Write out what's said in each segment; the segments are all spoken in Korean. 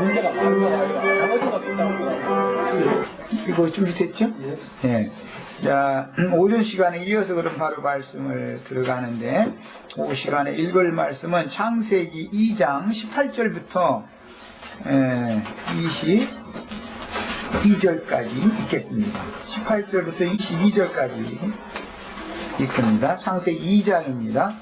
문제가 많은 거야. 나머지 것도 있다는 거야. 이거 준비됐죠? 예. 자, 오전 시간에 이어서 그럼 바로 말씀을 들어가는데, 오후 시간에 읽을 말씀은 창세기 2장 18절부터 22절까지 읽겠습니다. 18절부터 22절까지 읽습니다. 창세기 2장입니다.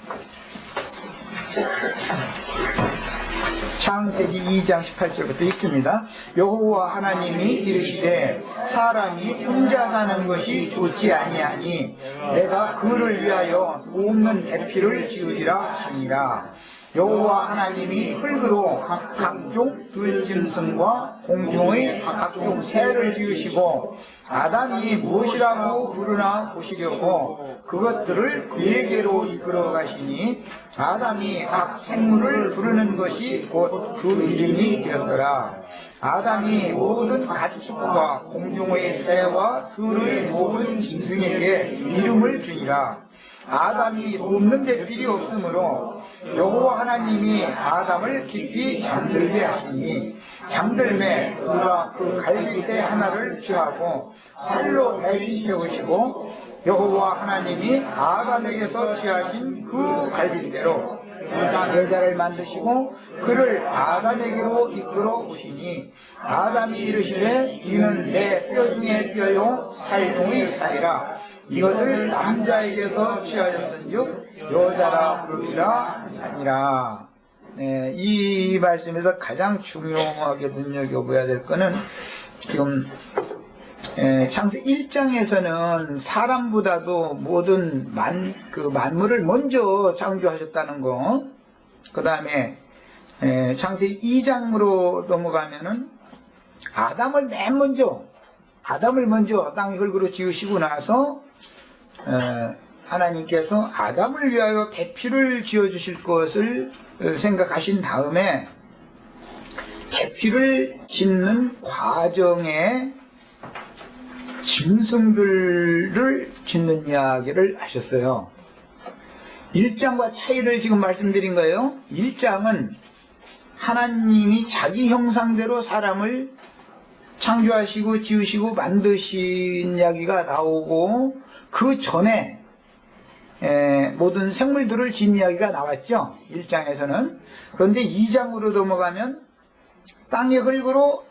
창세기 2장 18절부터 읽습니다. 여호와 하나님이 이르시되 사람이 혼자 사는 것이 좋지 아니하니 내가 그를 위하여 돕는 배필을 지으리라 하니라. 여호와 하나님이 흙으로 각종 들짐승과 공중의 각종 새를 지으시고 아담이 무엇이라고 부르나 보시려고 그것들을 그에게로 이끌어 가시니 아담이 각 생물을 부르는 것이 곧 그 이름이 되었더라. 아담이 모든 가축과 공중의 새와 들의 모든 짐승에게 이름을 주니라. 아담이 돕는 배필이 없으므로 여호와 하나님이 아담을 깊이 잠들게 하시니 잠들매 그가 그 갈빗대 하나를 취하고 살로 배를 채우시고 여호와 하나님이 아담에게서 취하신 그 갈빗대로 여자를 만드시고 그를 아담에게로 이끌어 오시니 아담이 이르시되 이는 내 뼈 중에 뼈요 살 중의 살이라. 이것을 남자에게서 취하였은즉 여자라 부르리라 하니라. 이 말씀에서 가장 중요하게 눈여겨봐야 될 것은 지금 창세기 1장에서는 사람보다도 모든 만물을 먼저 창조하셨다는 거, 그 다음에 창세기 2장으로 넘어가면은 아담을 먼저 땅의 흙으로 지으시고 나서 하나님께서 아담을 위하여 배필을 지어주실 것을 생각하신 다음에 배필을 짓는 과정에 짐승들을 짓는 이야기를 하셨어요. 1장과 차이를 지금 말씀드린 거예요. 1장은 하나님이 자기 형상대로 사람을 창조하시고 지으시고 만드신 이야기가 나오고 그 전에 모든 생물들을 지은 이야기가 나왔죠. 1장에서는. 그런데 2장으로 넘어가면 땅의 흙으로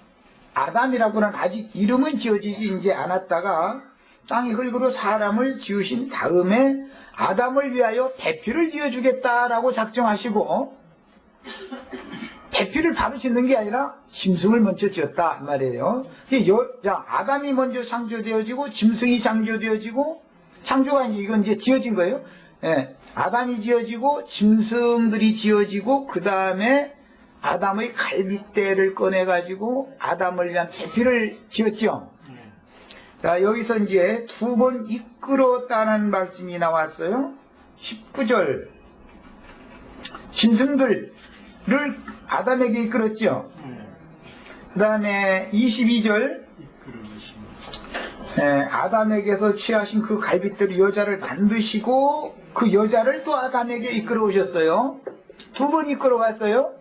아담이라고는 아직 이름은 지어지지 않았다가 땅의 흙으로 사람을 지으신 다음에 아담을 위하여 배필을 지어주겠다라고 작정하시고 배필을 바로 짓는 게 아니라 짐승을 먼저 지었다 말이에요. 아담이 먼저 창조되어지고 짐승이 창조되어지고 창조가 이건 이제 지어진 거예요. 아담이 지어지고 짐승들이 지어지고 그 다음에 아담의 갈빗대를 꺼내가지고 아담을 위한 배필을 지었죠. 자, 여기서 이제 두 번 이끌었다는 말씀이 나왔어요. 19절. 짐승들을 아담에게 이끌었죠. 그 다음에 22절. 아담에게서 취하신 그 갈빗대로 여자를 만드시고 그 여자를 또 아담에게 이끌어 오셨어요. 두 번 이끌어 왔어요.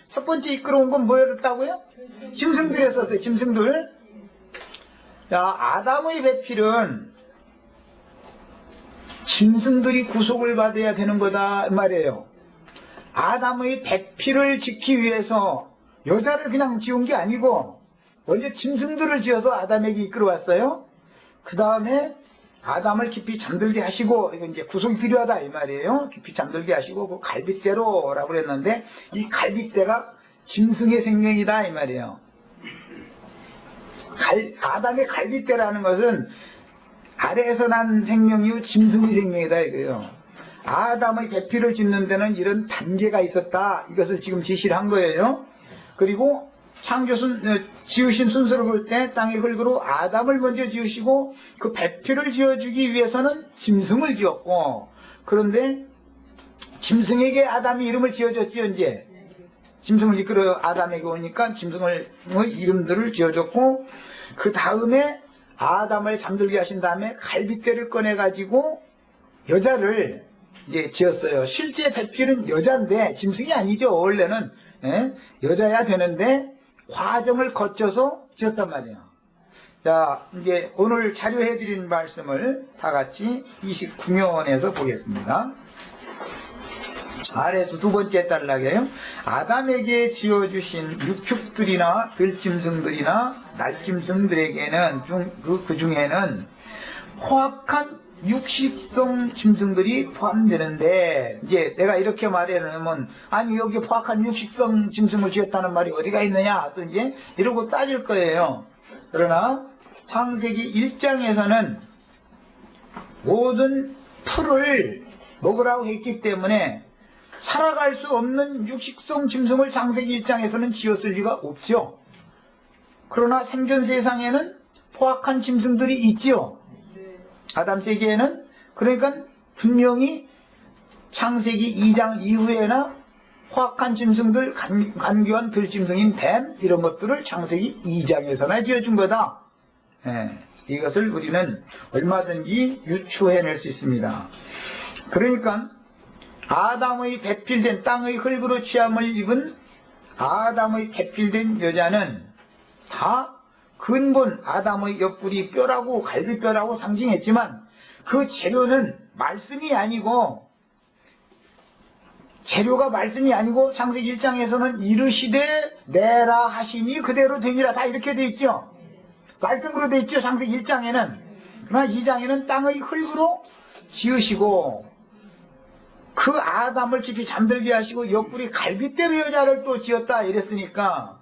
첫 번째 이끌어온 건 뭐였다고요? 짐승들이었었어요. 짐승들. 자, 아담의 배필은 짐승들이 구속을 받아야 되는 거다 말이에요. 아담의 배필을 짓기 위해서 여자를 그냥 지은 게 아니고 먼저 짐승들을 지어서 아담에게 이끌어 왔어요. 그 다음에 아담을 깊이 잠들게 하시고, 이건 이제 구속이 필요하다 이 말이에요. 깊이 잠들게 하시고 그 갈빗대로라고 그랬는데 이 갈빗대가 짐승의 생명이다 이 말이에요. 아담의 갈빗대라는 것은 아래에서 난 생명이요 짐승의 생명이다 이거예요. 아담의 배필을 짓는 데는 이런 단계가 있었다, 이것을 지금 지시를 한 거예요. 그리고 지으신 순서를 볼 때 땅의 흙으로 아담을 먼저 지으시고 그 배필을 지어주기 위해서는 짐승을 지었고, 그런데 짐승에게 아담이 이름을 지어줬죠. 이제 짐승을 이끌어 아담에게 오니까 짐승의 이름들을 지어줬고, 그 다음에 아담을 잠들게 하신 다음에 갈빗대를 꺼내가지고 여자를 이제 지었어요. 실제 배필은 여자인데 짐승이 아니죠. 원래는 여자야 되는데 과정을 거쳐서 지었단 말이에요. 자, 이제 오늘 자료해드린 말씀을 다 같이 29면에서 보겠습니다. 아래에서 두 번째 단락이에요. 아담에게 지어주신 육축들이나 들짐승들이나 날짐승들에게는 그 중에는 포악한 육식성 짐승들이 포함되는데, 이제 내가 이렇게 말해놓으면, 아니, 여기 포악한 육식성 짐승을 지었다는 말이 어디가 있느냐, 또 이제 이러고 따질 거예요. 그러나, 창세기 1장에서는 모든 풀을 먹으라고 했기 때문에 살아갈 수 없는 육식성 짐승을 창세기 1장에서는 지었을 리가 없죠. 그러나 생존 세상에는 포악한 짐승들이 있지요. 아담 세계에는. 그러니까 분명히 창세기 2장 이후에나 포악한 짐승들, 간교한 들짐승인 뱀 이런 것들을 창세기 2장에서나 지어준 거다. 이것을 우리는 얼마든지 유추해낼 수 있습니다. 그러니까 아담의 배필된 땅의 흙으로 취함을 입은 아담의 배필된 여자는 다 근본 아담의 옆구리 뼈라고 갈비뼈라고 상징했지만 그 재료는 말씀이 아니고, 재료가 말씀이 아니고 창세기 1장에서는 이르시되 내라 하시니 그대로 되니라 다 이렇게 돼 있죠. 말씀으로 돼 있죠, 창세기 1장에는. 그러나 2장에는 땅의 흙으로 지으시고 그 아담을 깊이 잠들게 하시고 옆구리 갈빗대로 여자를 또 지었다 이랬으니까,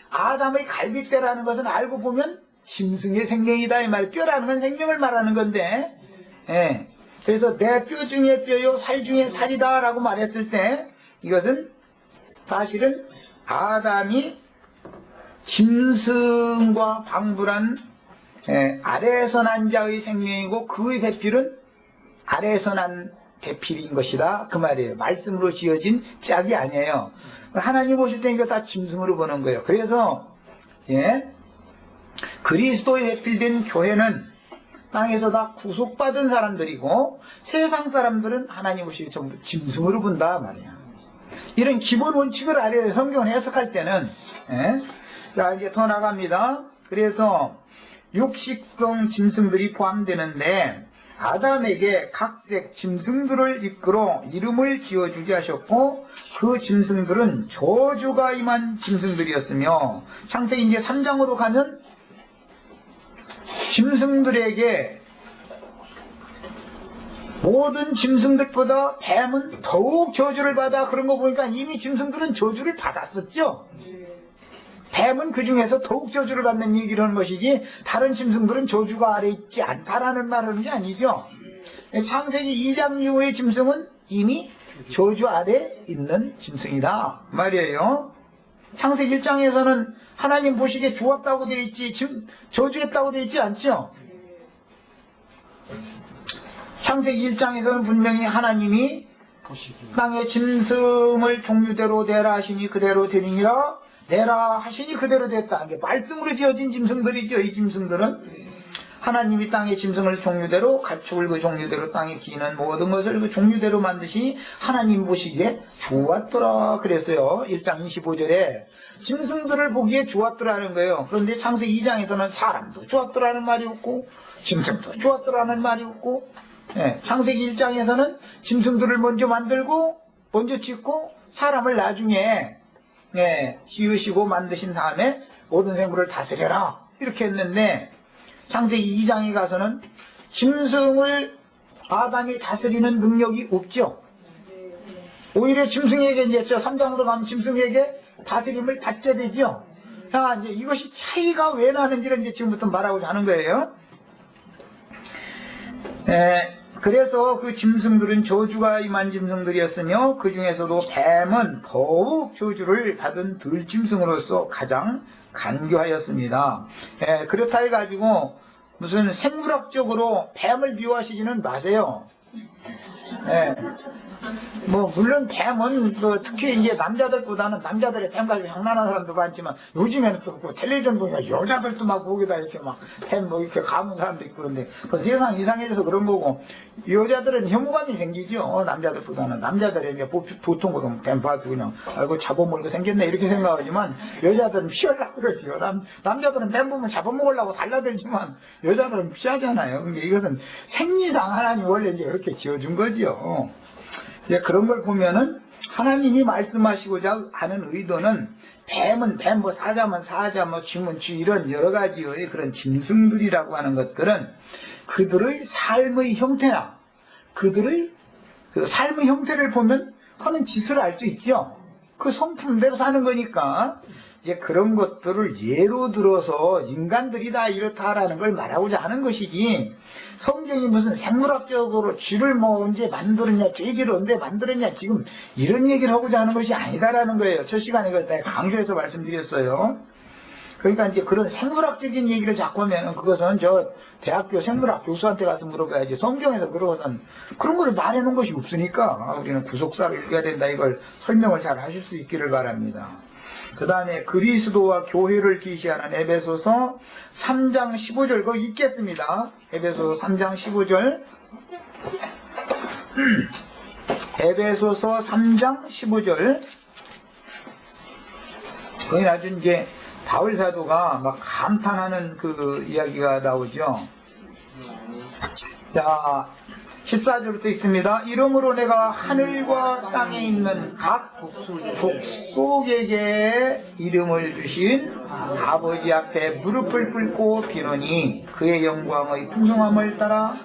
아담의 갈빗대라는 것은 알고 보면 짐승의 생명이다 이 말. 뼈라는 건 생명을 말하는 건데, 그래서 내 뼈 중에 뼈요 살 중에 살이다 라고 말했을 때, 이것은 사실은 아담이 짐승과 방불한 아래에서 난 자의 생명이고, 그의 배필은 아래에서 난 배필인 것이다 그 말이에요. 말씀으로 지어진 짝이 아니에요. 하나님 보실 때 이거 다 짐승으로 보는 거예요. 그래서 그리스도의 배필된 교회는 땅에서 다 구속받은 사람들이고, 세상 사람들은 하나님 보시기 전부 짐승으로 본다 말이야. 이런 기본 원칙을 알아야 돼요. 성경을 해석할 때는. 자, 이제 더 나갑니다. 그래서 육식성 짐승들이 포함되는데, 아담에게 각색 짐승들을 이끌어 이름을 지어주게 하셨고, 그 짐승들은 저주가 임한 짐승들이었으며, 창세기 이제 3장으로 가면 짐승들에게 모든 짐승들보다 뱀은 더욱 저주를 받아. 그런 거 보니까 이미 짐승들은 저주를 받았었죠. 뱀은 그 중에서 더욱 저주를 받는 얘기를 하는 것이지, 다른 짐승들은 저주가 아래 있지 않다라는 말을 하는 게 아니죠. 창세기 2장 이후의 짐승은 이미 저주 아래 있는 짐승이다 말이에요. 창세기 1장에서는 하나님 보시기에 좋았다고 되어 있지, 지금 저주했다고 되어 있지 않죠. 창세기 1장에서는 분명히 하나님이 땅의 짐승을 종류대로 내라 하시니 그대로 되느니라, 내라 하시니 그대로 됐다. 이게 말씀으로 지어진 짐승들이죠. 이 짐승들은 하나님이 땅의 짐승을 종류대로, 가축을 그 종류대로, 땅에 기는 모든 것을 그 종류대로 만드시니 하나님 보시기에 좋았더라 그랬어요. 1장 25절에 짐승들을 보기에 좋았더라는 거예요. 그런데 창세기 2장에서는 사람도 좋았더라는 말이 없고 짐승도 좋았더라는 말이 없고, 창세기 1장에서는 짐승들을 먼저 만들고 먼저 짓고 사람을 나중에 지으시고 만드신 다음에 모든 생물을 다스려라 이렇게 했는데, 창세기 2장에 가서는 짐승을 아담이 다스리는 능력이 없죠. 오히려 짐승에게 이제 3장으로 가면 짐승에게 다스림을 받게 되죠. 자, 이제 이것이 차이가 왜 나는지를 이제 지금부터 말하고자 하는 거예요. 그래서 그 짐승들은 저주가 임한 짐승들이었으며, 그 중에서도 뱀은 더욱 저주를 받은 들짐승으로서 가장 간교하였습니다. 그렇다 해가지고 무슨 생물학적으로 뱀을 미워하시지는 마세요. 예. 뭐 물론 뱀은 그 특히 이제 남자들보다는 남자들의 뱀 가지고 장난하는 사람도 많지만 요즘에는 또 그 텔레비전 보니까 여자들도 막 거기다 이렇게 막 뱀 뭐 이렇게 감은 사람도 있고 그런데 그 세상 이상해져서 그런 거고 여자들은 혐오감이 생기죠. 남자들보다는 남자들이 이제 보통 그럼 뱀 봐도 그냥 아이고 잡아먹을 거 생겼네 이렇게 생각하지만 여자들은 피하려고 그러죠. 남자들은 뱀 보면 잡아먹으려고 달라들지만 여자들은 피하잖아요. 그러니까 이것은 생리상 하나님 원래 이제 그렇게 지어준 거죠. 이제 그런 걸 보면은 하나님이 말씀하시고자 하는 의도는 뱀은 뱀, 뭐 사자면 사자, 뭐 쥐면 쥐 이런 여러 가지의 그런 짐승들이라고 하는 것들은 그들의 삶의 형태나 그들의 그 삶의 형태를 보면 하는 짓을 알 수 있죠. 그 성품대로 사는 거니까 이제 그런 것들을 예로 들어서 인간들이 다 이렇다라는 걸 말하고자 하는 것이지 성경이 무슨 생물학적으로 쥐를 뭐 언제 만들었냐 돼지를 언제 만들었냐 지금 이런 얘기를 하고자 하는 것이 아니다라는 거예요. 첫 시간에 그걸 내가 강조해서 말씀드렸어요. 그러니까 이제 그런 생물학적인 얘기를 자꾸 하면 그것은 저 대학교 생물학 교수한테 가서 물어봐야지 성경에서 그러고선 그런 걸 말해놓은 것이 없으니까 우리는 구속사를 읽어야 된다 이걸 설명을 잘 하실 수 있기를 바랍니다. 그 다음에 그리스도와 교회를 계시하는 에베소서 3장 15절 그거 읽겠습니다. 에베소서 3장 15절 에베소서 3장 15절 거기 아주 이제 바울 사도가 막 감탄하는 그 이야기가 나오죠. 자 14절부터 있습니다. 이러므로 내가 하늘과 땅에 있는 각 족속에게 이름을 주신 아버지 앞에 무릎을 꿇고 비노니 그의 영광의 풍성함을 따라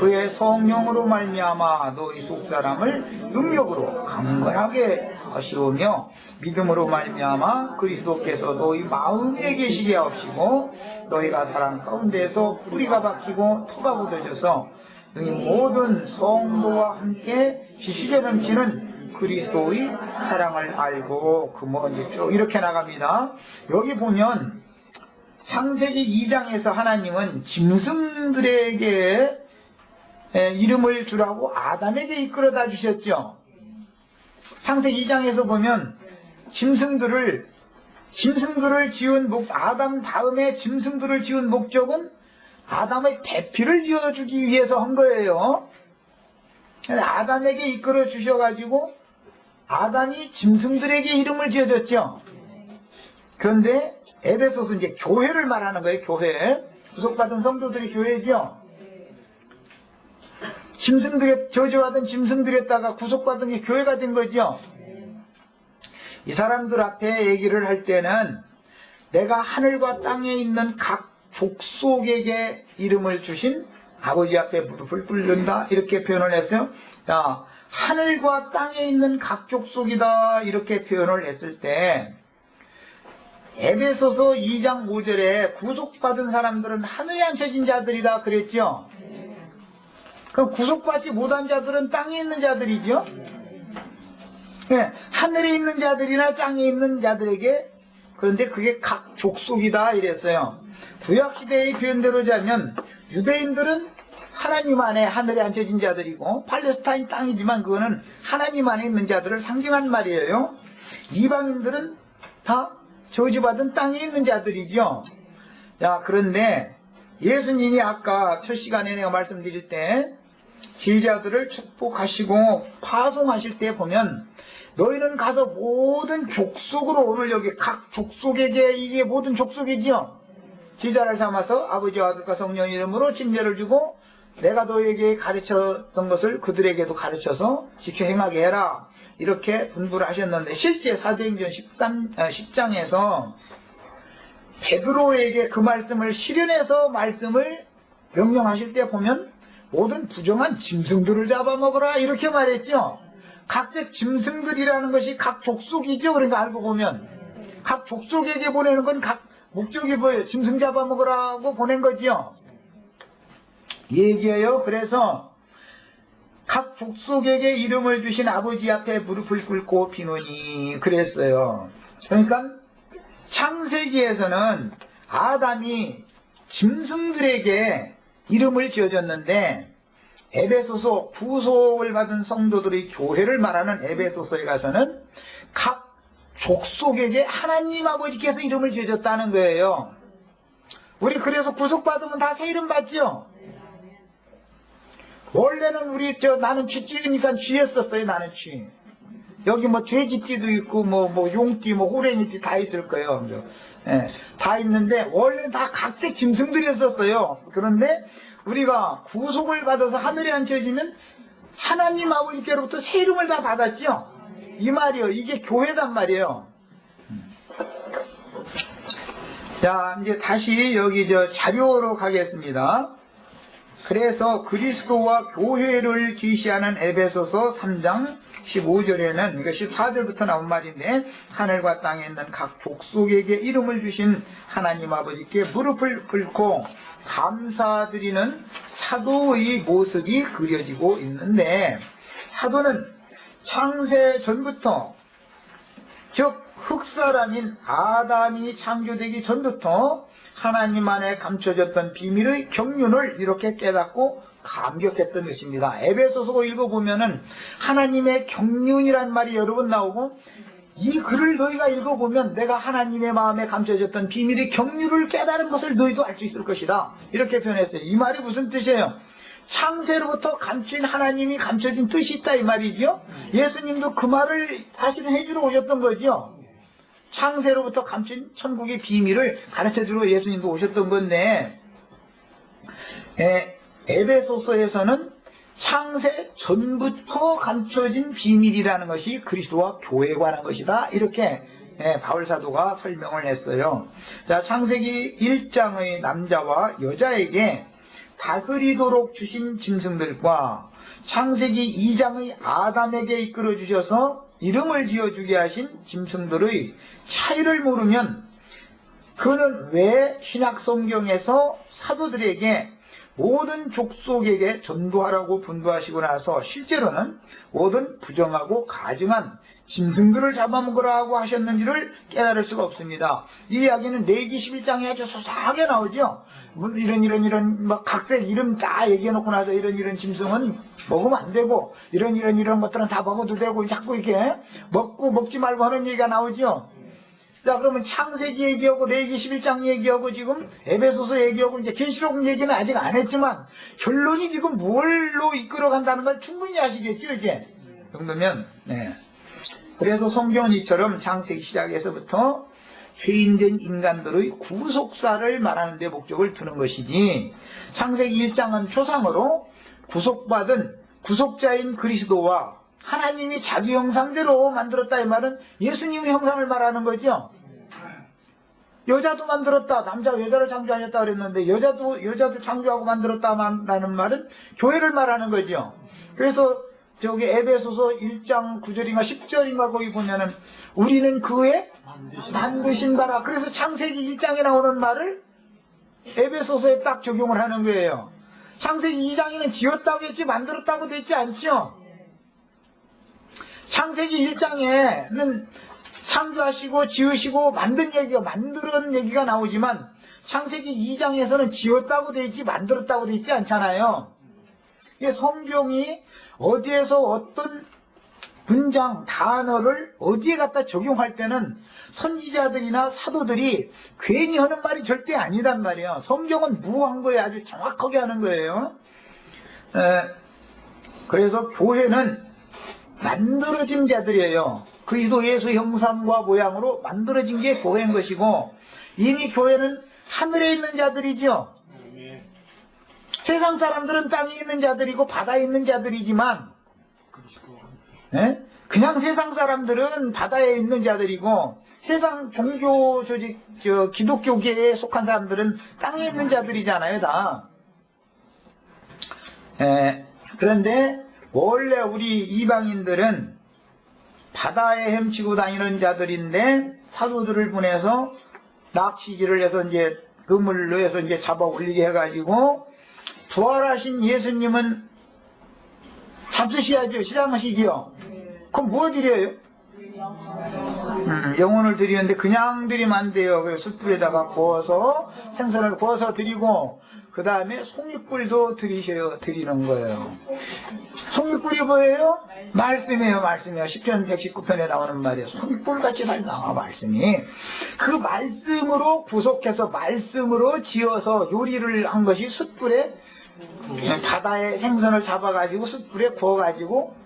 그의 성령으로 말미암아 너희 속사람을 능력으로 강건하게 하시오며 믿음으로 말미암아 그리스도께서 너희 마음에 계시게 하옵시고 너희가 사랑 가운데에서 뿌리가 박히고 토가 굳어져서 이 모든 성도와 함께 지식에 넘치는 그리스도의 사랑을 알고 그 뭐 이제 쭉 이렇게 나갑니다. 여기 보면 창세기 2장에서 하나님은 짐승들에게 이름을 주라고 아담에게 이끌어다 주셨죠. 창세기 2장에서 보면 짐승들을 지은 아담 다음에 짐승들을 지은 목적은 아담의 배필을 이어주기 위해서 한 거예요. 아담에게 이끌어 주셔가지고 아담이 짐승들에게 이름을 지어줬죠. 그런데 에베소서 이제 교회를 말하는 거예요. 교회. 구속받은 성도들이 교회죠. 저주하던 짐승들에다가 구속받은 게 교회가 된 거죠. 이 사람들 앞에 얘기를 할 때는 내가 하늘과 땅에 있는 각 족속에게 이름을 주신 아버지 앞에 무릎을 꿇는다 이렇게 표현을 했어요. 자, 하늘과 땅에 있는 각 족속이다 이렇게 표현을 했을 때 에베소서 2장 5절에 구속받은 사람들은 하늘에 앉혀진 자들이다 그랬죠. 그럼 구속받지 못한 자들은 땅에 있는 자들이죠. 네, 하늘에 있는 자들이나 땅에 있는 자들에게 그런데 그게 각 족속이다 이랬어요. 구약시대의 표현대로 자면 유대인들은 하나님 안에 하늘에 앉혀진 자들이고 팔레스타인 땅이지만 그거는 하나님 안에 있는 자들을 상징한 말이에요. 이방인들은 다 저주받은 땅에 있는 자들이죠. 야, 그런데 예수님이 아까 첫 시간에 내가 말씀드릴 때 제자들을 축복하시고 파송하실 때 보면 너희는 가서 모든 족속으로 오늘 여기 각 족속에게 이게 모든 족속이지요. 제자를 삼아서 아버지와 아들과 성령 이름으로 침례를 주고 내가 너희에게 가르쳤던 것을 그들에게도 가르쳐서 지켜 행하게 해라 이렇게 분부를 하셨는데 실제 사도행전 10장에서 베드로에게 그 말씀을 실현해서 말씀을 명령하실 때 보면 모든 부정한 짐승들을 잡아먹어라 이렇게 말했죠. 각색 짐승들이라는 것이 각 족속이죠. 그러니까 알고 보면 각 족속에게 보내는 건 각 목적이 뭐예요? 짐승 잡아먹으라고 보낸 거지요. 얘기해요. 그래서 각 족속에게 이름을 주신 아버지 앞에 무릎을 꿇고 비노니 그랬어요. 그러니까 창세기에서는 아담이 짐승들에게 이름을 지어줬는데 에베소서 구속을 받은 성도들의 교회를 말하는 에베소서에 가서는 각 족속에게 하나님 아버지께서 이름을 지어줬다는 거예요. 우리 그래서 구속받으면 다 새 이름 받죠? 원래는 나는 쥐띠니까 쥐였었어요. 나는 쥐. 여기 뭐 돼지띠도 있고 뭐 용띠 뭐 호랭이띠 다 있을 거예요. 예, 다 있는데 원래는 다 각색 짐승들이었었어요. 그런데 우리가 구속을 받아서 하늘에 앉혀지면 하나님 아버지께로부터 새 이름을 다 받았죠. 이 말이요. 이게 교회단 말이에요. 자, 이제 다시 여기 자료로 가겠습니다. 그래서 그리스도와 교회를 계시하는 에베소서 3장 15절에는, 그러니까 14절부터 나온 말인데, 하늘과 땅에 있는 각 족속에게 이름을 주신 하나님 아버지께 무릎을 꿇고 감사드리는 사도의 모습이 그려지고 있는데, 사도는 창세 전부터, 즉 흙사람인 아담이 창조되기 전부터 하나님 안에 감춰졌던 비밀의 경륜을 이렇게 깨닫고 감격했던 것입니다. 에베소서 읽어보면은 하나님의 경륜이란 말이 여러 번 나오고, 이 글을 너희가 읽어보면 내가 하나님의 마음에 감춰졌던 비밀의 경륜을 깨달은 것을 너희도 알 수 있을 것이다. 이렇게 표현했어요. 이 말이 무슨 뜻이에요? 창세로부터 감춘 하나님이 감춰진 뜻이 있다 이 말이죠. 예수님도 그 말을 사실은 해주러 오셨던 거죠. 창세로부터 감춘 천국의 비밀을 가르쳐주러 예수님도 오셨던 건데, 에베소서에서는 창세 전부터 감춰진 비밀이라는 것이 그리스도와 교회에 관한 것이다. 이렇게 바울 사도가 설명을 했어요. 자, 창세기 1장의 남자와 여자에게 다스리도록 주신 짐승들과 창세기 2장의 아담에게 이끌어 주셔서 이름을 지어주게 하신 짐승들의 차이를 모르면, 그는 왜 신약 성경에서 사도들에게 모든 족속에게 전도하라고 분부하시고 나서 실제로는 모든 부정하고 가증한 짐승들을 잡아먹으라고 하셨는지를 깨달을 수가 없습니다. 이 이야기는 레위기 11장에 아주 소상하게 나오죠. 이런 막 각색 이름 다 얘기해놓고 나서 이런 짐승은 먹으면 안 되고 이런 것들은 다 먹어도 되고 자꾸 이렇게 먹지 말고 하는 얘기가 나오죠. 자, 그러면 창세기 얘기하고 레위기 11장 얘기하고 지금 에베소서 얘기하고 이제 계시록 얘기는 아직 안 했지만 결론이 지금 뭘로 이끌어간다는 걸 충분히 아시겠죠, 이제? 그 정도면, 네. 그래서 성경은 이처럼 창세기 시작에서부터 죄인된 인간들의 구속사를 말하는 데 목적을 두는 것이지, 창세기 1장은 표상으로 구속받은 구속자인 그리스도와 하나님이 자기 형상대로 만들었다 이 말은 예수님의 형상을 말하는 거죠. 여자도 만들었다, 남자 여자를 창조하셨다 그랬는데 여자도 창조하고 만들었다라는 말은 교회를 말하는 거죠. 그래서 저기 에베소서 1장 9절인가 10절인가 거기 보면은 우리는 그의 만드신 바라. 그래서 창세기 1장에 나오는 말을 에베소서에 딱 적용을 하는 거예요. 창세기 2장에는 지었다고 했지 만들었다고 됐지 않죠. 창세기 1장에는 창조하시고 지으시고 만드는 얘기가 나오지만 창세기 2장에서는 지었다고 돼 있지 만들었다고 돼 있지 않잖아요. 이게 성경이 어디에서 어떤 문장, 단어를 어디에 갖다 적용할 때는 선지자들이나 사도들이 괜히 하는 말이 절대 아니단 말이에요. 성경은 무한 거에 아주 정확하게 하는 거예요. 그래서 교회는 만들어진 자들이에요. 그리스도 예수 형상과 모양으로 만들어진 게 교회인 것이고, 이미 교회는 하늘에 있는 자들이죠. 세상 사람들은 땅에 있는 자들이고 바다에 있는 자들이지만, 그냥 세상 사람들은 바다에 있는 자들이고 세상 종교 조직 기독교계에 속한 사람들은 땅에 있는 자들이잖아요, 다. 그런데 원래 우리 이방인들은 바다에 헤엄치고 다니는 자들인데 사도들을 보내서 낚시질을 해서 이제 그물로 해서 이제 잡아 올리게 해가지고 부활하신 예수님은 잡수셔야죠. 시장하시기요. 그럼 뭐 드려요? 영혼을 드리는데 그냥 드리면 안 돼요. 그래서 숯불에다가 구워서 생선을 구워서 드리고, 그 다음에 송이꿀도 드리는 거예요. 송이꿀이 뭐예요? 말씀이에요, 말씀이에요. 시편 119편에 나오는 말이에요. 송이꿀같이 잘 나와, 말씀이. 그 말씀으로 구속해서 말씀으로 지어서 요리를 한 것이 숯불에, 바다의 생선을 잡아가지고 숯불에 구워가지고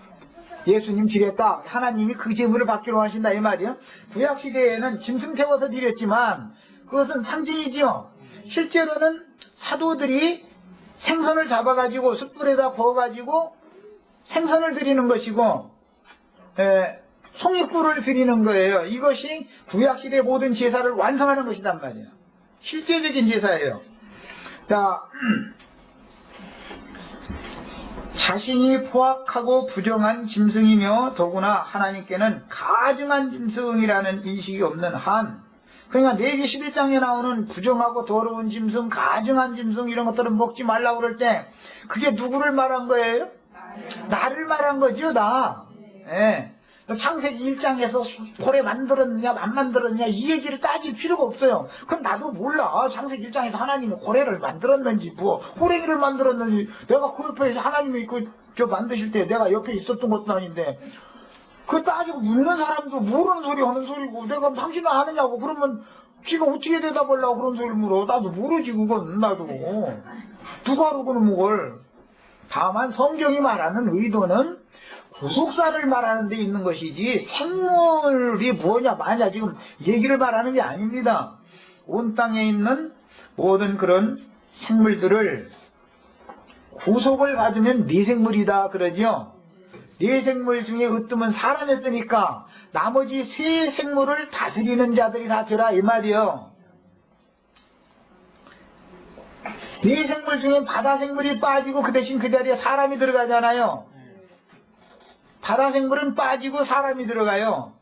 예수님 드렸다. 하나님이 그 제물을 받기로 하신다, 이 말이에요. 구약시대에는 짐승 태워서 드렸지만 그것은 상징이지요. 실제로는 사도들이 생선을 잡아가지고 숯불에다 구워가지고 생선을 드리는 것이고, 송이꿀을 드리는 거예요. 이것이 구약시대 모든 제사를 완성하는 것이란 말이에요. 실제적인 제사예요. 자, 자신이 포악하고 부정한 짐승이며 더구나 하나님께는 가증한 짐승이라는 인식이 없는 한, 그러니까 레위기 11장에 나오는 부정하고 더러운 짐승, 가증한 짐승 이런 것들은 먹지 말라고 그럴 때 그게 누구를 말한 거예요? 나를 말한 거죠, 나. 예. 창세기 1장에서 고래 만들었느냐 안 만들었느냐 이 얘기를 따질 필요가 없어요. 그건 나도 몰라. 창세기 1장에서 하나님이 고래를 만들었는지 뭐 호랭이를 만들었는지, 내가 그 옆에 하나님이 저 만드실 때 내가 옆에 있었던 것도 아닌데 그 따지고 묻는 사람도 모르는 소리 하는 소리고, 내가 당신은 아느냐고 그러면 지가 어떻게 대답하려고 그런 소리를 물어. 나도 모르지, 그건. 나도 누가 알고는 뭘. 다만 성경이 말하는 의도는 구속사를 말하는 데 있는 것이지 생물이 뭐냐 마냐 지금 얘기를 말하는 게 아닙니다. 온 땅에 있는 모든 그런 생물들을 구속을 받으면 네 생물이다 그러죠. 네 생물 중에 으뜸은 사람이었으니까 나머지 세 생물을 다스리는 자들이 다 되라 이 말이요. 네 생물 중에 바다 생물이 빠지고 그 대신 그 자리에 사람이 들어가잖아요. 바다 생물은 빠지고 사람이 들어가요.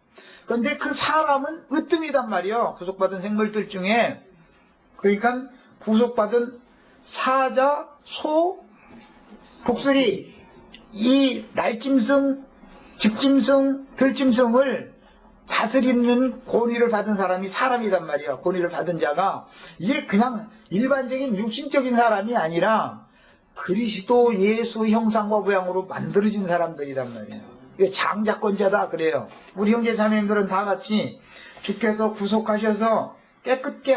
그런데 그 사람은 으뜸이단 말이에요. 구속받은 생물들 중에. 그러니까 구속받은 사자, 소, 독수리, 이 날짐승, 집짐승, 들짐승을 다스리는 권위를 받은 사람이 사람이란 말이에요. 권위를 받은 자가. 이게 그냥 일반적인 육신적인 사람이 아니라 그리스도 예수 형상과 모양으로 만들어진 사람들이란 말이에요. 이게 장자권자다 그래요. 우리 형제 자매님들은 다 같이 주께서 구속하셔서 깨끗게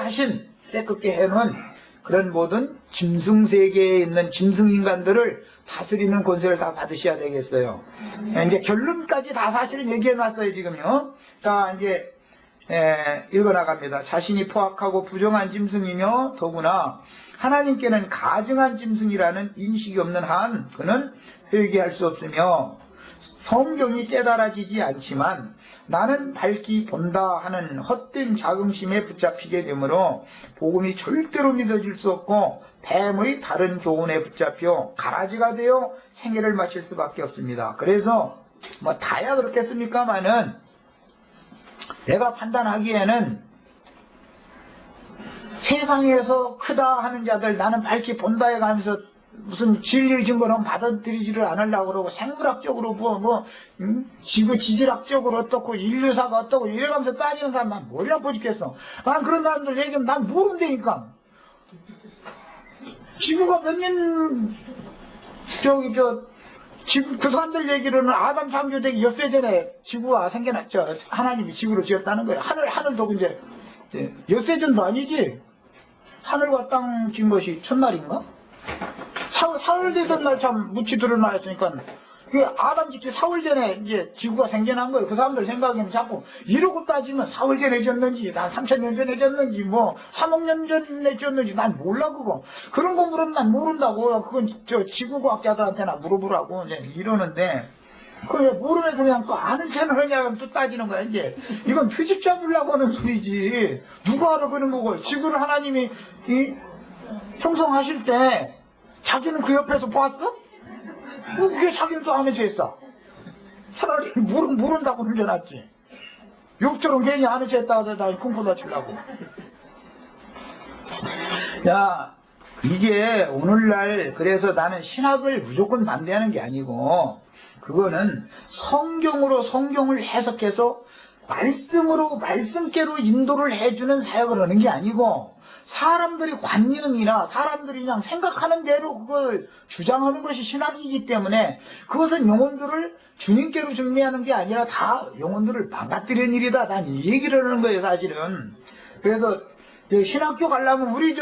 해놓은 그런 모든 짐승 세계에 있는 짐승 인간들을 다스리는 권세를 다 받으셔야 되겠어요. 이제 결론까지 다 사실을 얘기해 놨어요, 지금요. 자, 이제, 읽어나갑니다. 자신이 포악하고 부정한 짐승이며 더구나 하나님께는 가증한 짐승이라는 인식이 없는 한 그는 회개할 수 없으며, 성경이 깨달아지지 않지만 나는 밝히 본다 하는 헛된 자긍심에 붙잡히게 되므로 복음이 절대로 믿어질 수 없고 뱀의 다른 교훈에 붙잡혀 가라지가 되어 생애를 마칠 수밖에 없습니다. 그래서 뭐 다야 그렇겠습니까마는 내가 판단하기에는 세상에서 크다 하는 자들 나는 밝히 본다에 가면서 무슨 진리의 증거는 받아들이지를 않으려고 그러고 생물학적으로 지구 지질학적으로 어떻고 인류사가 어떻고 이래가면서 따지는 사람 난 머리 아파 죽겠어. 난 그런 사람들 얘기하면 난 모른다니까. 지구가 몇 년 지구 그 사람들 얘기로는 아담 창조되기 엿새 전에 지구가 생겨났죠. 하나님이 지구를 지었다는 거예요. 하늘도 이제 엿새 전도 아니지. 하늘과 땅 지은 것이 첫날인가? 사흘 되던 날 참 묻히 드러나있으니까 그게 아담 짓기 사흘 전에 이제 지구가 생겨난 거예요. 그 사람들 생각에는 자꾸 이러고 따지면 사흘 전에 졌는지 난 3,000년 전에 졌는지 뭐 3억 년 전에 졌는지 난 몰라 그거. 그런 거 물으면 난 모른다고. 그건 저 지구과학자들한테나 물어보라고 이제 이러는데 그걸 모르면서 그냥 또 아는 체는 하냐고 또 따지는 거야. 이제 이건 트집 잡으려고 하는 소리지. 누가 알아 그런 거고. 지구를 하나님이 형성하실 때 자기는 그 옆에서 봤어? 왜 자기는 또 아는 체 했어? 차라리 모른다고 흘려놨지. 욕처럼 괜히 아는 체 했다가 나 쿵쿵 다치려고. 야, 이게 오늘날 그래서 나는 신학을 무조건 반대하는 게 아니고 그거는 성경으로 성경을 해석해서 말씀으로 말씀께로 인도를 해주는 사역을 하는 게 아니고 사람들이 관념이나 사람들이 그냥 생각하는 대로 그걸 주장하는 것이 신학이기 때문에 그것은 영혼들을 주님께로 준비하는 게 아니라 다 영혼들을 망가뜨리는 일이다. 난 이 얘기를 하는 거예요, 사실은. 그래서 신학교 가려면 우리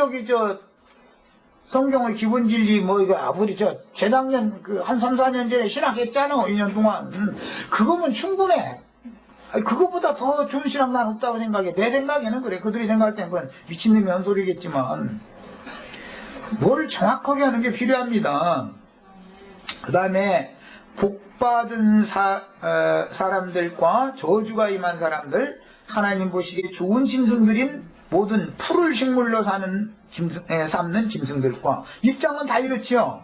성경의 기본 진리 이거 우리 재작년 한 3, 4년 전에 신학했잖아. 2년 동안. 그거면 충분해. 그것보다 더 좋은 신학 난 없다고 생각해. 내 생각에는 그래. 그들이 생각할 땐 그건 미친놈이 한 소리겠지만 뭘 정확하게 하는 게 필요합니다. 그 다음에 복받은 사람들과 저주가 임한 사람들, 하나님 보시기에 좋은 짐승들인 모든 풀을 식물로 삶는 짐승들과, 입장은 다 이렇지요.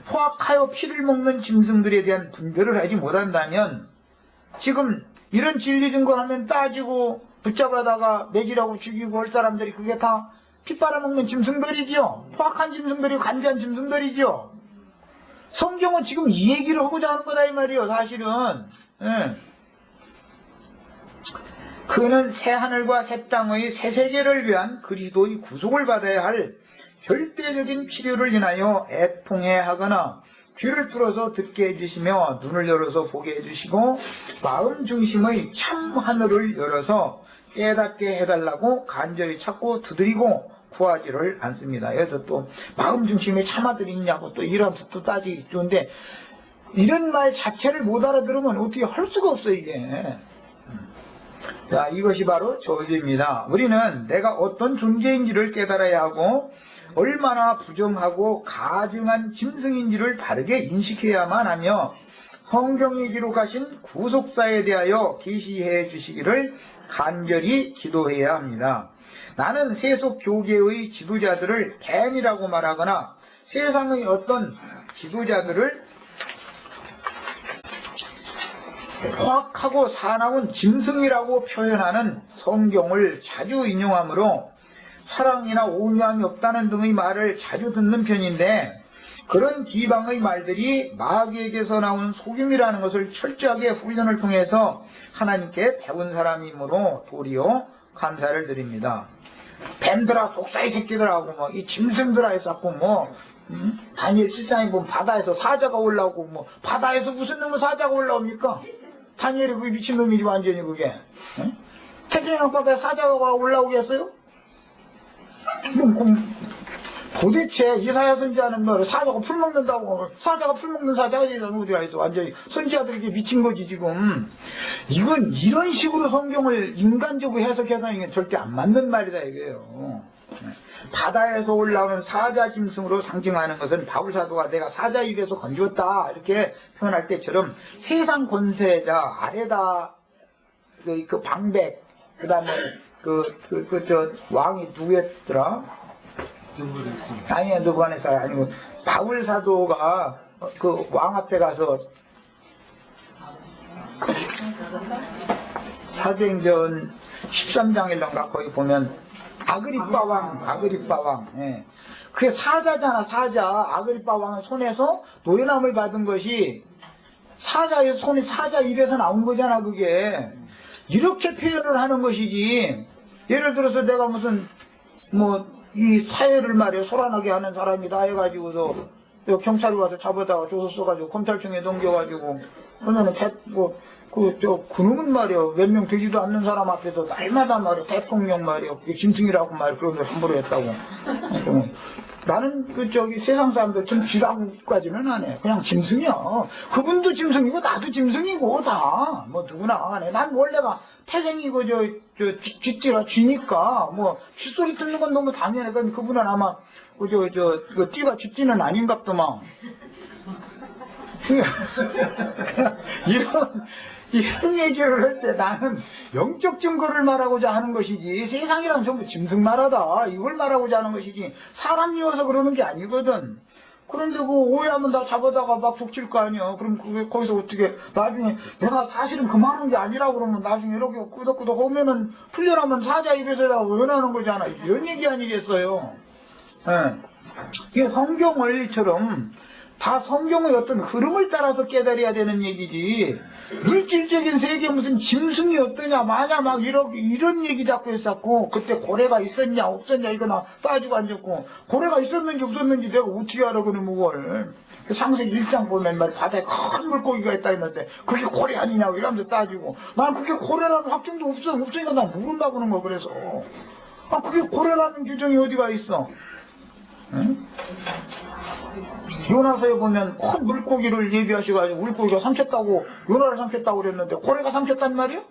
포악하여 피를 먹는 짐승들에 대한 분별을 하지 못한다면 지금 이런 진리 증거하면 따지고 붙잡아다가 매질하고 죽이고 할 사람들이 그게 다 피 빨아먹는 짐승들이지요. 포악한 짐승들이 간지한 짐승들이지요. 성경은 지금 이 얘기를 하고자 하는 거다 이 말이에요, 사실은. 예. 그는 새 하늘과 새 땅의 새 세계를 위한 그리스도의 구속을 받아야 할 절대적인 필요를 인하여 애통해하거나 귀를 뚫어서 듣게 해주시며 눈을 열어서 보게 해주시고 마음 중심의 참 하늘을 열어서 깨닫게 해달라고 간절히 찾고 두드리고 구하지를 않습니다. 여기서 또 마음 중심에 참 하늘이 있냐고 또 이러면서 또 따지기 좋은데 이런 말 자체를 못 알아들으면 어떻게 할 수가 없어 이게. 자, 이것이 바로 저주입니다. 우리는 내가 어떤 존재인지를 깨달아야 하고 얼마나 부정하고 가증한 짐승인지를 바르게 인식해야만 하며 성경이 기록하신 구속사에 대하여 계시해 주시기를 간절히 기도해야 합니다. 나는 세속 교계의 지도자들을 뱀이라고 말하거나 세상의 어떤 지도자들을 포악하고 사나운 짐승이라고 표현하는 성경을 자주 인용하므로 사랑이나 온유함이 없다는 등의 말을 자주 듣는 편인데 그런 비방의 말들이 마귀에게서 나온 속임이라는 것을 철저하게 훈련을 통해서 하나님께 배운 사람이므로 도리어 감사를 드립니다. 뱀들아 독사의 새끼들하고 이 짐승들아 했었고 다니엘 7장에 보면 바다에서 사자가 올라오고 바다에서 무슨 놈의 사자가 올라옵니까? 다니엘이 그게 미친놈이지 완전히 그게. 태평양 바다에 사자가 올라오겠어요? 도대체 이사야 선지자는 사자가 풀 먹는다고 사자가 풀 먹는 사자가 어디가 있어. 완전히 선지자들이 미친 거지 지금. 이건 이런 식으로 성경을 인간적으로 해석해서 이게 절대 안 맞는 말이다 이거예요. 바다에서 올라오는 사자 짐승으로 상징하는 것은 바울 사도가 내가 사자 입에서 건졌다 이렇게 표현할 때처럼 세상 권세자 아래다 그 방백 그다음에 왕이 누구였더라? 아니 누구한테서 아니고 바울 사도가 그 왕 앞에 가서 사도행전 13장일런가 거기 보면 아그리빠 왕, 예. 그게 사자잖아, 사자. 아그리빠 왕의 손에서 노예남을 받은 것이 사자의 손이 사자 입에서 나온 거잖아, 그게. 이렇게 표현을 하는 것이지. 예를 들어서 내가 무슨, 이 사회를 말이야, 소란하게 하는 사람이다 해가지고서, 경찰이 와서 잡아다가 조서 써가지고, 검찰청에 넘겨가지고, 그러면은, 그놈은 말이야, 몇 명 되지도 않는 사람 앞에서 날마다 말이야, 대통령 말이야, 짐승이라고 말이야, 그런 걸 함부로 했다고. 나는 세상 사람들 좀 쥐라고까지는 안 해. 그냥 짐승이야. 그분도 짐승이고, 나도 짐승이고, 다. 누구나 안 해. 난 원래가 태생이고, 쥐띠라, 쥐니까, 쥐소리 듣는 건 너무 당연해. 그분은 아마, 띠가 쥐띠는 아닌갑더만. 이런 얘기를 할 때 나는 영적 증거를 말하고자 하는 것이지 세상이란 전부 짐승 나라다 이걸 말하고자 하는 것이지 사람이어서 그러는 게 아니거든. 그런데 오해하면 나 잡아다가 막 독칠 거 아니야. 그럼 그게 거기서 어떻게 나중에 내가 사실은 그만한 게 아니라 그러면 나중에 이렇게 꾸덕꾸덕 하면은 풀려나면 사자 입에서다가 원하는 거잖아. 이런 얘기 아니겠어요. 예. 이게 성경을처럼 다 성경의 어떤 흐름을 따라서 깨달아야 되는 얘기지. 물질적인 세계 무슨 짐승이 어떠냐 마냐 막 이런 얘기 자꾸 했었고, 그때 고래가 있었냐 없었냐 이거나 따지고 앉았고, 고래가 있었는지 없었는지 내가 어떻게 알아 그러면 뭘. 창세기 1장 보면 말이야, 바다에 큰 물고기가 있다 했는데 그게 고래 아니냐고 이러면서 따지고, 난 그게 고래라는 확증도 없으니까 난 모른다고 그러는 거. 그래서 그게 고래라는 규정이 어디가 있어. 응? 요나서에 보면 큰 물고기를 예비하셔가지고 물고기가 삼켰다고, 요나를 삼켰다고 그랬는데 고래가 삼켰단 말이야?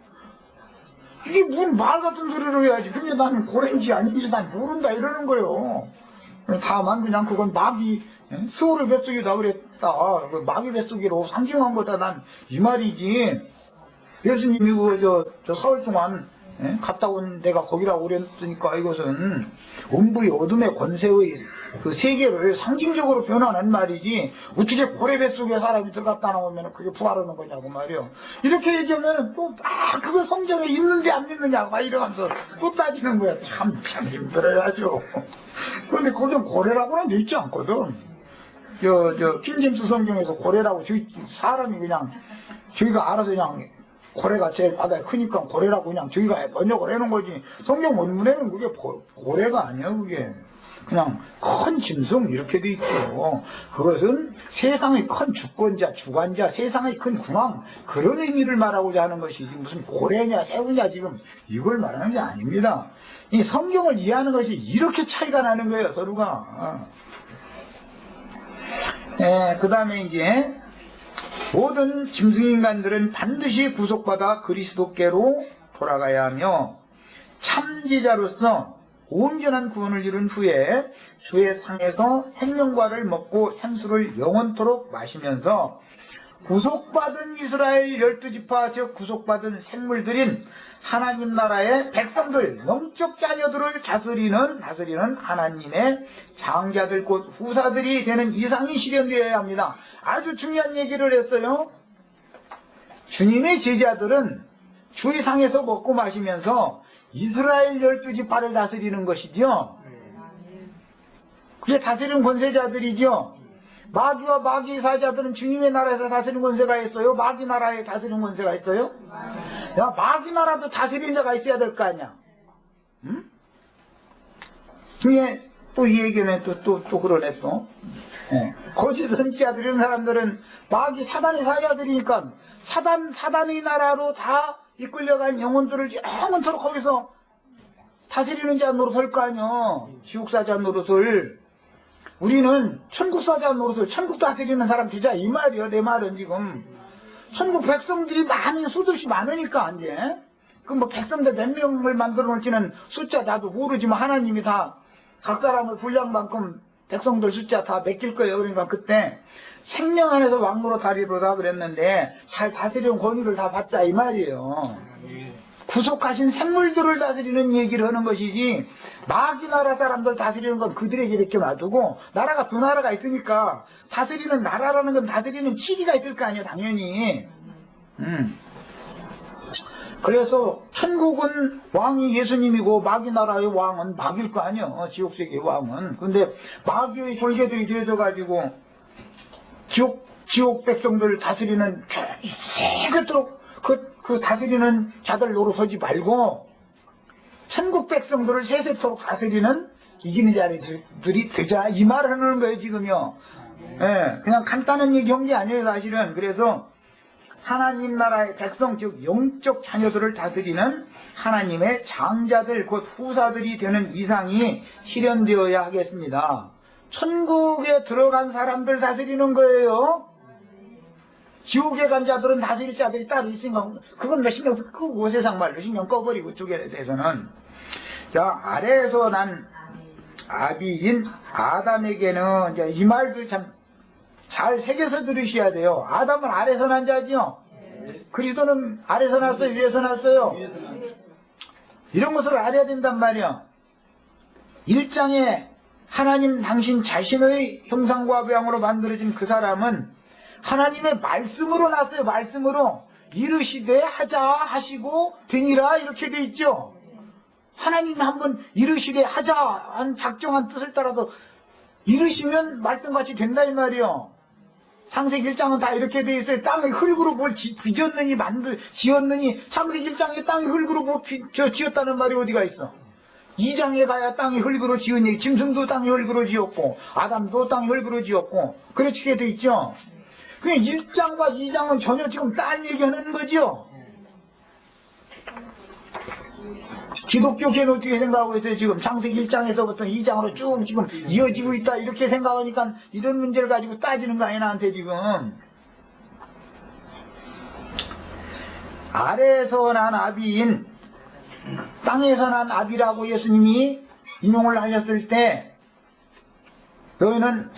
이게 무슨 말 같은 소리를 해야지. 근데 나는 고래인지 아닌지 난 모른다 이러는 거예요. 다만 그냥 그건 마귀, 스오르 뱃속이다 그랬다. 마귀 뱃속이로 상징한 거다. 난 이 말이지. 예수님이 저 사흘 동안 갔다 온 데가 거기라고 그랬으니까 이것은 음부의 어둠의 권세의 그 세계를 상징적으로 변화하는 말이지, 어떻게 고래 뱃속에 사람이 들어갔다 나오면 그게 부활하는 거냐고 말이요. 이렇게 얘기하면 또 그거 성경에 있는지 안 있느냐고 막 이러면서 또 따지는 거야. 참 힘들어야죠. 그런데 거기는 고래라고는 돼 있지 않거든. 킹제임스 성경에서 고래라고 사람이 그냥 저희가 알아서 그냥 고래가 제일 바다에 크니까 고래라고 그냥 저희가 번역을 해놓은 거지, 성경 원문에는 그게 고래가 아니야. 그게 그냥 큰 짐승 이렇게 돼 있죠. 그것은 세상의 큰 주권자, 주관자, 세상의 큰 궁왕, 그런 의미를 말하고자 하는 것이지 무슨 고래냐 새우냐 지금 이걸 말하는 게 아닙니다. 이 성경을 이해하는 것이 이렇게 차이가 나는 거예요, 서로가. 그 다음에 이제 모든 짐승인간들은 반드시 구속받아 그리스도께로 돌아가야 하며 참지자로서 온전한 구원을 이룬 후에 주의 상에서 생명과를 먹고 생수를 영원토록 마시면서 구속받은 이스라엘 12지파 즉 구속받은 생물들인 하나님 나라의 백성들, 영적 자녀들을 다스리는 하나님의 장자들 곧 후사들이 되는 이상이 실현되어야 합니다. 아주 중요한 얘기를 했어요. 주님의 제자들은 주의 상에서 먹고 마시면서 이스라엘 12지파를 다스리는 것이죠. 그게 다스리는 권세자들이죠. 마귀와 마귀 사자들은 주님의 나라에서 다스리는 권세가 있어요? 마귀 나라에 다스리는 권세가 있어요? 야, 마귀 나라도 다스리는 자가 있어야 될 거 아니야. 응? 중에 또 이 얘기는 또 그러네 또. 거짓 선지자들 이런 사람들은 마귀 사단의 사자들이니까 사단의 나라로 다 이끌려간 영혼들을 영원토록 거기서 다스리는 자 노릇할 거 아니야. 지옥사자 노릇을. 우리는 천국사자 노릇을 천국 다스리는 사람 되자 이 말이야. 내 말은 지금 천국 백성들이 수없이 많으니까 이제 그 뭐 백성들 몇 명을 만들어 놓을지는 숫자 나도 모르지만 하나님이 다 각 사람의 분량만큼 백성들 숫자 다 맡길 거예요. 그러니까 그때 생명 안에서 왕노로 다리로다 그랬는데 잘 다스리는 권위를 다 받자 이 말이에요. 구속하신 생물들을 다스리는 얘기를 하는 것이지, 마귀 나라 사람들 다스리는 건 그들에게 놔두고, 나라가 두 나라가 있으니까 다스리는 나라라는 건 다스리는 치기가 있을 거 아니에요, 당연히. 그래서 천국은 왕이 예수님이고 마귀 나라의 왕은 마귀일 거 아니에요, 지옥세계의 왕은. 근데 마귀의 졸개들이 되어져가지고 지옥 백성들 다스리는 세세토록 그 다스리는 자들 노릇하지 말고 천국 백성들을 세세토록 다스리는 이기는 자들이 되자 이 말을 하는 거예요 지금요. 그냥 간단한 얘기한 게 아니에요 사실은. 그래서 하나님 나라의 백성 즉 영적 자녀들을 다스리는 하나님의 장자들 곧 후사들이 되는 이상이 실현되어야 하겠습니다. 천국에 들어간 사람들 다스리는 거예요. 지옥에 간 자들은 다스릴 자들이 따로 있으니까 그건 몇 신경 끄고 세상 말로 신경 꺼버리고 쪽에 대해서는. 자, 아래에서 난 아비인 아담에게는 이제 이 말도 참 잘 새겨서 들으셔야 돼요. 아담은 아래에서 난 자죠. 그리스도는 아래에서 났어요, 위에서 났어요? 이런 것을 알아야 된단 말이야. 1장에 하나님 당신 자신의 형상과 모양으로 만들어진 그 사람은 하나님의 말씀으로 났어요. 말씀으로 이르시되 하자 하시고 되니라 이렇게 돼 있죠. 하나님 한번 이르시되 하자 한 작정한 뜻을 따라서 이르시면 말씀같이 된다 이 말이요. 창세기 1장은 다 이렇게 돼 있어요. 땅의 흙으로 뭘 빚었느니 지었느니 창세기 1장에 땅의 흙으로 뭘 지었다는 말이 어디가 있어? 2장에 가야 땅의 흙으로 지은 얘기. 짐승도 땅의 흙으로 지었고 아담도 땅의 흙으로 지었고 그렇게 돼 있죠. 그 1장과 2장은 전혀 지금 딴 얘기하는 거죠. 기독교계는 어떻게 생각하고 있어요? 지금 창세기 1장에서부터 2장으로 쭉 지금 이어지고 있다 이렇게 생각하니까 이런 문제를 가지고 따지는 거 아니야 나한테 지금. 아래에서 난 아비인 땅에서 난 아비라고 예수님이 인용을 하셨을 때 너희는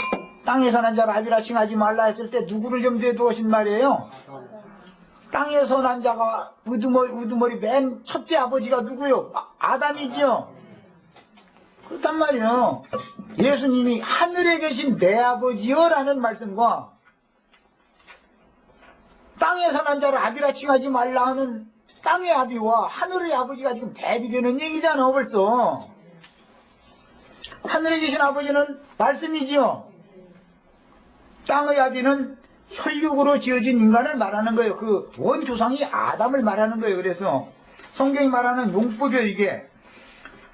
땅에서 난 자를 아비라 칭하지 말라 했을 때 누구를 염두에 두신 말이에요? 땅에서 난 자가 우두머리 맨 첫째 아버지가 누구요? 아담이지요. 그렇단 말이에요. 예수님이 하늘에 계신 내 아버지요 라는 말씀과 땅에서 난 자를 아비라 칭하지 말라 하는 땅의 아비와 하늘의 아버지가 지금 대비되는 얘기잖아 벌써. 하늘에 계신 아버지는 말씀이지요. 땅의 아비는 혈육으로 지어진 인간을 말하는 거예요. 그 원조상이 아담을 말하는 거예요. 그래서 성경이 말하는 용법이에요 이게.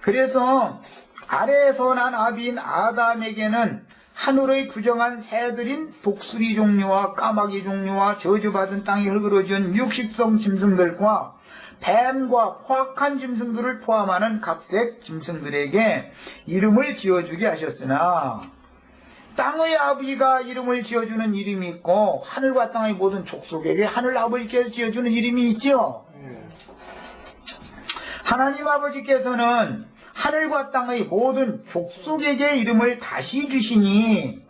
그래서 아래에서 난 아비인 아담에게는 하늘의 부정한 새들인 독수리 종류와 까마귀 종류와 저주받은 땅에 흙으로 지은 육식성 짐승들과 뱀과 포악한 짐승들을 포함하는 각색 짐승들에게 이름을 지어주게 하셨으나 땅의 아비가 이름을 지어주는 이름이 있고 하늘과 땅의 모든 족속에게 하늘 아버지께서 지어주는 이름이 있죠. 하나님 아버지께서는 하늘과 땅의 모든 족속에게 이름을 다시 주시니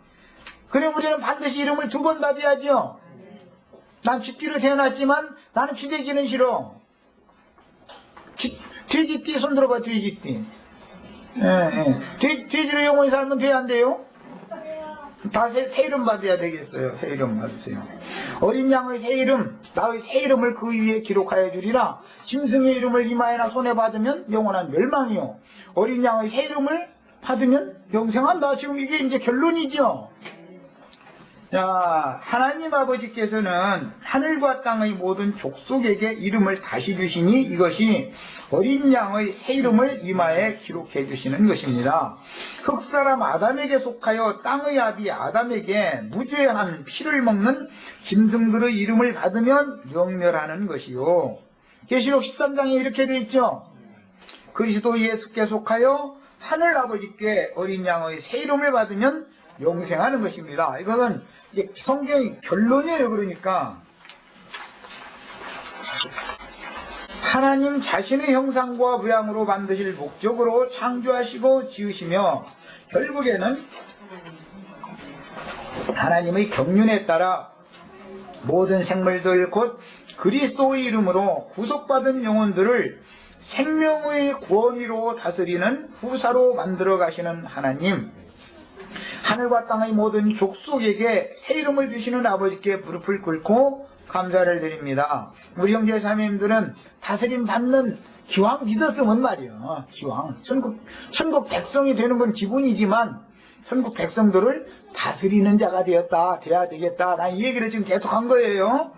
그래 우리는 반드시 이름을 2번 받아야죠. 난 쥐띠로 태어났지만 나는 쥐되기는 싫어. 돼지띠 손 들어봐. 돼지띠. 돼지로 영원히 살면 돼야 안 돼요? 다 새 이름 받아야 되겠어요. 새 이름 받으세요. 어린 양의 새 이름, 나의 새 이름을 그 위에 기록하여 주리라. 짐승의 이름을 이마에나 손에 받으면 영원한 멸망이요. 어린 양의 새 이름을 받으면 영생한다. 지금 이게 이제 결론이죠. 자, 하나님 아버지께서는 하늘과 땅의 모든 족속에게 이름을 다시 주시니 이것이 어린 양의 새 이름을 이마에 기록해 주시는 것입니다. 흙사람 아담에게 속하여 땅의 아비 아담에게 무죄한 피를 먹는 짐승들의 이름을 받으면 영멸하는 것이요. 계시록 13장에 이렇게 되어 있죠. 그리스도 예수께 속하여 하늘 아버지께 어린 양의 새 이름을 받으면 영생하는 것입니다. 이거는 성경의 결론이에요. 그러니까 하나님 자신의 형상과 모양으로 만드실 목적으로 창조하시고 지으시며 결국에는 하나님의 경륜에 따라 모든 생물들 곧 그리스도의 이름으로 구속받은 영혼들을 생명의 구원위로 다스리는 후사로 만들어 가시는 하나님, 하늘과 땅의 모든 족속에게 새 이름을 주시는 아버지께 무릎을 꿇고 감사를 드립니다. 우리 형제 자매님들은 다스림 받는 기왕 믿었으면 말이야. 기왕 천국 백성이 되는 건 기본이지만 천국 백성들을 다스리는 자가 돼야 되겠다. 난 이 얘기를 지금 계속 한 거예요.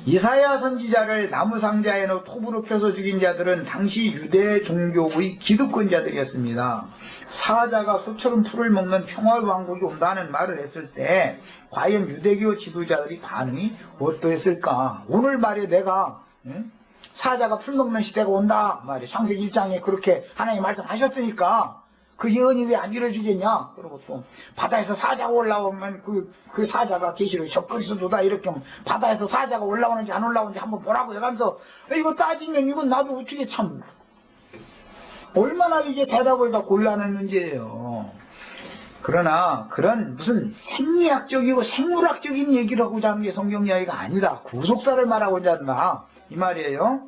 이사야 선지자를 나무 상자에 넣어 톱으로 켜서 죽인 자들은 당시 유대 종교의 기득권자들이었습니다. 사자가 소처럼 풀을 먹는 평화의 왕국이 온다는 말을 했을 때 과연 유대교 지도자들이 반응이 어떠했을까? 오늘 말에 내가 사자가 풀 먹는 시대가 온다 말이야. 창세기 1장에 그렇게 하나님 말씀하셨으니까 그 예언이 왜 안 이루어지겠냐? 그리고 또 바다에서 사자가 올라오면 그 사자가 계시록 적그리스도다 이렇게 하면 바다에서 사자가 올라오는지 안 올라오는지 한번 보라고 해가면서 이거 따지면 이건 나도 어떻게 참 얼마나 이게 대답하기가 곤란한 문제예요. 그러나 그런 무슨 생리학적이고 생물학적인 얘기를 하고자 하는 게 성경 이야기가 아니다. 구속사를 말하고자 한다 이 말이에요.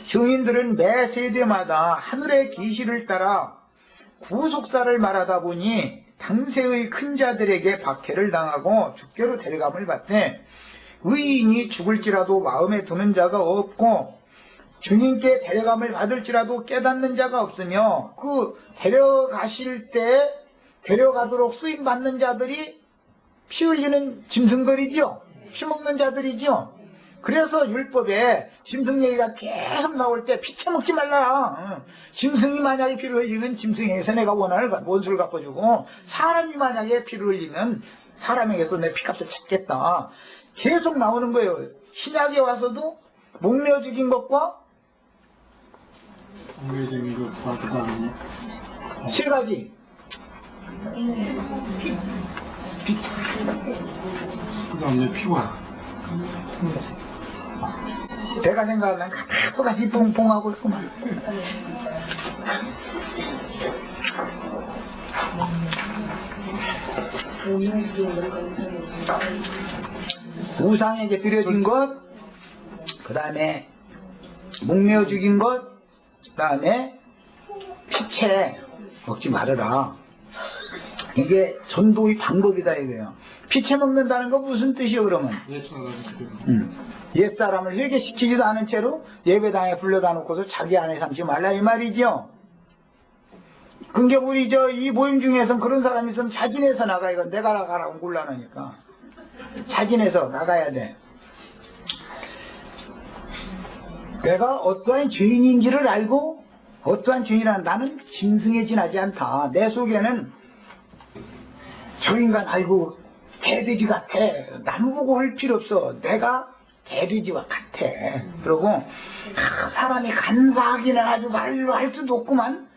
증인들은 매 세대마다 하늘의 계시를 따라 구속사를 말하다 보니 당세의 큰 자들에게 박해를 당하고 죽게로 데려감을 받되 의인이 죽을지라도 마음에 두는 자가 없고 주님께 데려감을 받을지라도 깨닫는 자가 없으며 그 데려가실 때 데려가도록 쓰임받는 자들이 피 흘리는 짐승들이지요. 피 먹는 자들이지요. 그래서 율법에 짐승 얘기가 계속 나올 때 피 처먹지 말라. 짐승이 만약에 피를 흘리면 짐승에게서 내가 원한을 원수를 갚아주고, 사람이 만약에 피를 흘리면 사람에게서 내 피값을 찾겠다. 계속 나오는 거예요. 신약에 와서도 목매어 죽인 것과 공개적인 것과 그 다음에 세 가지. 그 다음에 피와 제가 생각하면 똑같이 뽕뽕하고 있구만. 우상에게 드려진 것, 그 다음에 목매어 죽인 것, 그 다음에 피채 먹지 말아라. 이게 전도의 방법이다 이거예요. 피채 먹는다는 거 무슨 뜻이요 그러면? 옛사람을 회개시키지도 않은 채로 예배당에 불러다 놓고서 자기 안에 삼지 말라 이 말이죠. 근데 우리 이 모임 중에서 그런 사람이 있으면 자진해서 나가. 이건 내가 나가라고 곤란하니까 자진해서 나가야 돼. 내가 어떠한 죄인인지를 알고 어떠한 죄인이란 나는 짐승에 지나지 않다. 내 속에는 저 인간 아이고 개돼지 같아. 남 보고 할 필요 없어. 내가 개돼지와 같아. 그러고 사람이 간사하기는 아주 말로 할 수도 없구만.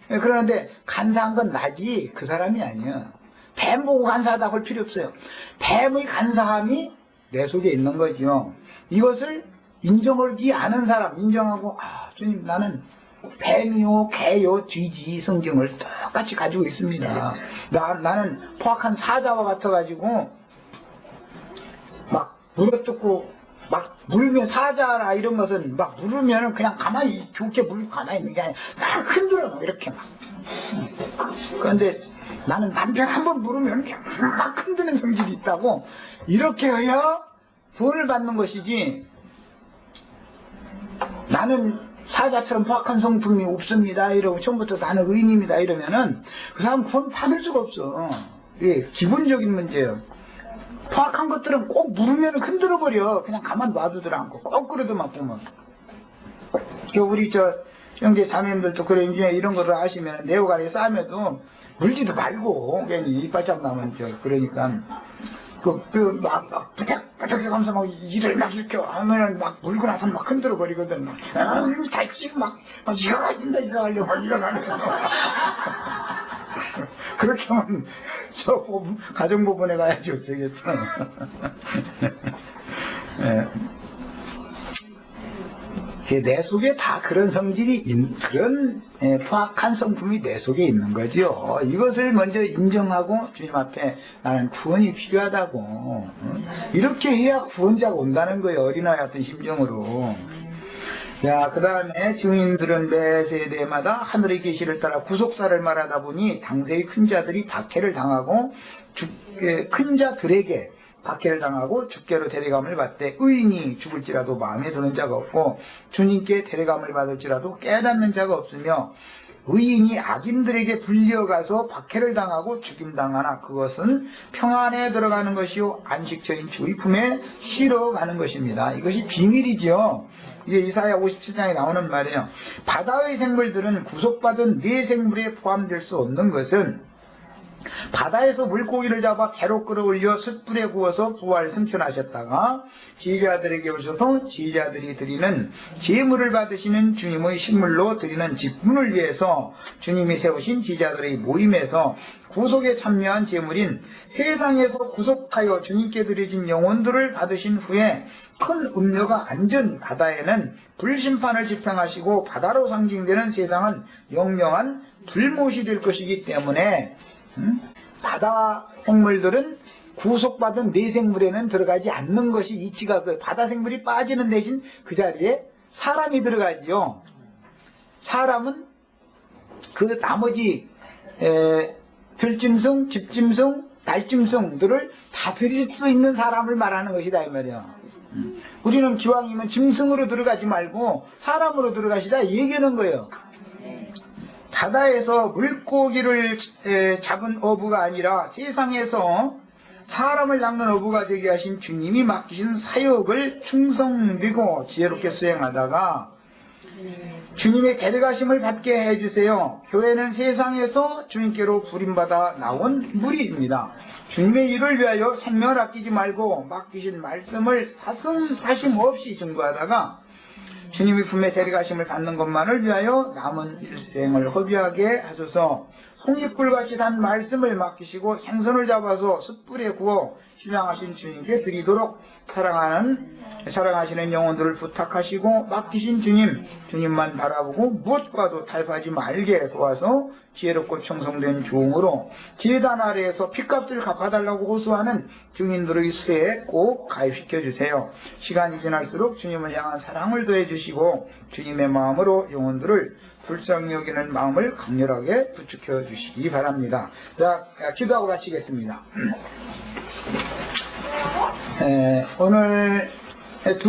그러는데 간사한 건 나지 그 사람이 아니야. 뱀 보고 간사하다고 할 필요 없어요. 뱀의 간사함이 내 속에 있는 거죠. 이것을 인정하지 않은 사람 인정하고 주님 나는 뱀이요 개요 뒤지 성경을 똑같이 가지고 있습니다. 나는 포악한 사자와 같아가지고 막 물어뜯고 막 물면 사자라 이런 것은 막 물으면 그냥 가만히 좋게 물고 가만히 있는 게 아니라 막 흔들어 막 이렇게 막. 그런데 나는 남편 한번 물으면 그냥 막 흔드는 성질이 있다고. 이렇게 해야 구원을 받는 것이지. 나는 사자처럼 포악한 성품이 없습니다 이러고 처음부터 나는 의인입니다 이러면은 그 사람 구원 받을 수가 없어. 이게 기본적인 문제예요. 포악한 것들은 꼭 물으면 흔들어 버려. 그냥 가만 놔두들 않고 꼭 그러더만 보면. 우리 형제 자매님들도 그래 이제 이런 거를 아시면 내오가리 싸매도 물지도 말고 괜히 이빨짝 나면 그러니까 막 바짝 하면서 막 일을 막 이렇게 하면은 막 물고 나서 막 흔들어 버리거든. 다치고 막 이거 가진다 이거 하려고 막 일어나면서 그렇게 하면 가정법원에 가야지 어쩌겠어. 내 속에 다 그런 성질이 그런 포악한 성품이 내 속에 있는 거죠. 이것을 먼저 인정하고 주님 앞에 나는 구원이 필요하다고 이렇게 해야 구원자가 온다는 거예요. 어린아이 같은 심정으로. 자, 그 다음에 증인들은 매 세대마다 하늘의 계시를 따라 구속사를 말하다 보니 당세의 큰 자들이 박해를 당하고 큰 자들에게 박해를 당하고 죽게로 데려감을 받되 의인이 죽을지라도 마음에 드는 자가 없고 주님께 데려감을 받을지라도 깨닫는 자가 없으며 의인이 악인들에게 불려가서 박해를 당하고 죽임당하나 그것은 평안에 들어가는 것이요 안식처인 주의 품에 쉬러 가는 것입니다. 이것이 비밀이죠. 이게 이사야 57장에 나오는 말이에요. 바다의 생물들은 구속받은 네 생물에 포함될 수 없는 것은 바다에서 물고기를 잡아 배로 끌어올려 숯불에 구워서 부활 승천하셨다가 지휘자들에게 오셔서 지휘자들이 드리는 제물을 받으시는 주님의 신물로 드리는 직분을 위해서 주님이 세우신 지휘자들의 모임에서 구속에 참여한 제물인 세상에서 구속하여 주님께 드려진 영혼들을 받으신 후에 큰 음료가 앉은 바다에는 불심판을 집행하시고 바다로 상징되는 세상은 영영한 불못이 될 것이기 때문에 바다 생물들은 구속받은 네 생물에는 들어가지 않는 것이 이치가 바다 생물이 빠지는 대신 그 자리에 사람이 들어가지요. 사람은 그 나머지 들짐승, 집짐승, 달짐승들을 다스릴 수 있는 사람을 말하는 것이다 이 말이야. 우리는 기왕이면 짐승으로 들어가지 말고 사람으로 들어가시다 얘기하는 거예요. 바다에서 물고기를 잡은 어부가 아니라 세상에서 사람을 닦는 어부가 되게 하신 주님이 맡기신 사역을 충성되고 지혜롭게 수행하다가 주님의 데려가심을 받게 해주세요. 교회는 세상에서 주님께로 부림받아 나온 무리입니다. 주님의 일을 위하여 생명을 아끼지 말고 맡기신 말씀을 사심 없이 증거하다가 주님의 품에 데려가심을 받는 것만을 위하여 남은 일생을 허비하게 하소서. 송이꿀같이 단 말씀을 맡기시고 생선을 잡아서 숯불에 구워 신랑하신 주님께 드리도록 사랑하시는 영혼들을 부탁하시고 맡기신 주님만 바라보고 무엇과도 타협하지 말게 도와서 지혜롭고 충성된 종으로 지혜단 아래에서 핏값을 갚아달라고 호소하는 증인들의 수에 꼭 가입시켜 주세요. 시간이 지날수록 주님을 향한 사랑을 더해주시고 주님의 마음으로 영혼들을 불쌍히 여기는 마음을 강렬하게 부축해 주시기 바랍니다. 자, 기도하고 마치겠습니다. 오늘